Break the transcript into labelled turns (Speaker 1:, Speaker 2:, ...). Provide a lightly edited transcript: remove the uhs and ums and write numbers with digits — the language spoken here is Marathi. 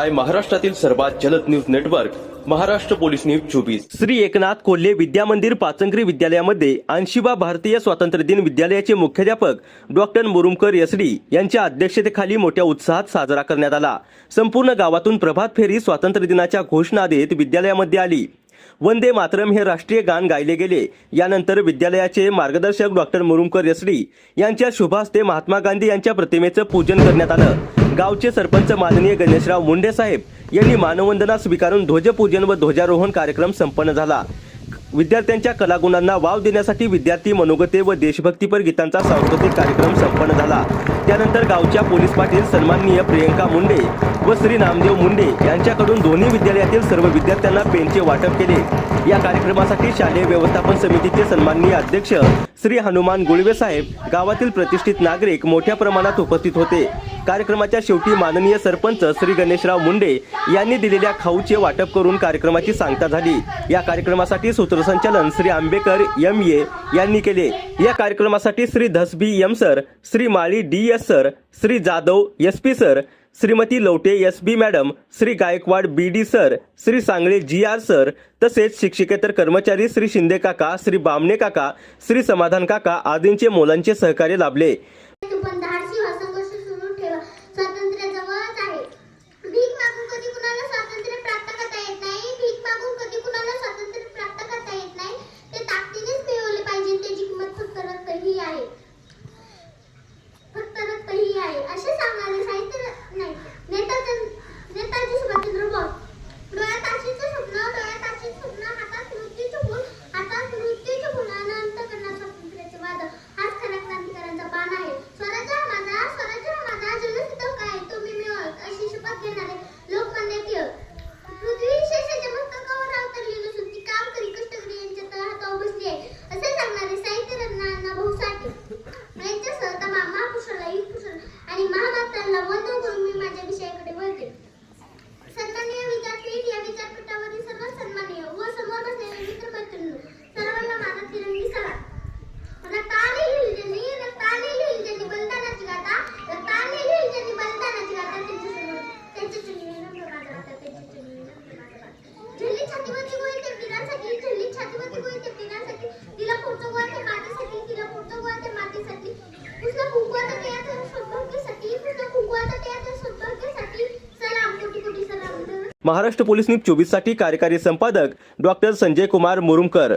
Speaker 1: पाहताय महाराष्ट्रातील सर्वात जलद news network Maharashtra police news 24। Shri Eknath Kolhe Vidya Mandir Pachangari विद्यालयामध्ये 80वा भारतीय स्वातंत्र्य दिन विद्यालयाचे मुख्याध्यापक डॉक्टर मुरुमकर SD यांच्या अध्यक्षतेखाली मोठ्या उत्साहात साजरा करण्यात आला। संपूर्ण गावातून प्रभात फेरी स्वातंत्र्य दिनाच्या घोषणा देत विद्यालयामध्ये आली। वंदे मातरम हे राष्ट्रीय गान गायले गेले। यानंतर विद्यालयाचे मार्गदर्शक डॉक्टर मुरुमकर SD यांच्या शुभ हस्ते महात्मा गांधी यांच्या प्रतिमेचं पूजन करण्यात आलं। गावचे सरपंच माननीय गणेशराव मुंडे साहेब यांनी मानवंदना स्वीकारून ध्वजपूजन व ध्वजारोहण कार्यक्रम संपन्न झाला। विद्यार्थ्यांच्या कलागुणांना वाव देण्यासाठी विद्यार्थी मनोगते व देशभक्तीपर गीतांचा सांस्कृतिक कार्यक्रम संपन्न झाला। त्यानंतर गावच्या पोलीस पाटील सन्माननीय प्रियंका मुंडे व श्री नामदेव मुंडे यांच्याकडून दोन्ही विद्यालयातील सर्व विद्यार्थ्यांना पेनचे वाटप केले। या कार्यक्रमासाठी शालेय व्यवस्थापन समितीचे सन्माननीय अध्यक्ष श्री हनुमान गुळवे साहेब, गावातील प्रतिष्ठित नागरिक मोठ्या प्रमाणात उपस्थित होते। कार्यक्रमाच्या शेवटी माननीय सरपंच श्री गणेशराव मुंडे यांनी दिलेल्या खाऊचे वाटप करून कार्यक्रमाची सांगता झाली। या कार्यक्रमासाठी सूत्रसंचालन श्री आंबेकर MA यांनी केले। या कार्यक्रमासाठी श्री धसबी M सर, श्री माळी DS sir, Shri Jadhav SP sir, Shrimati Lavate SB madam, Shri Gaikwad BD sir, Shri Sangle GR sir तसेच शिक्षकेतर कर्मचारी श्री शिंदे काका, श्री बामणे काका, श्री समाधान काका आदींचे मोलांचे सहकार्य लाभले। महाराष्ट्र पोलीस न्यूज 24 साठी कार्यकारी संपादक डॉक्टर संजय कुमार मुरुमकर।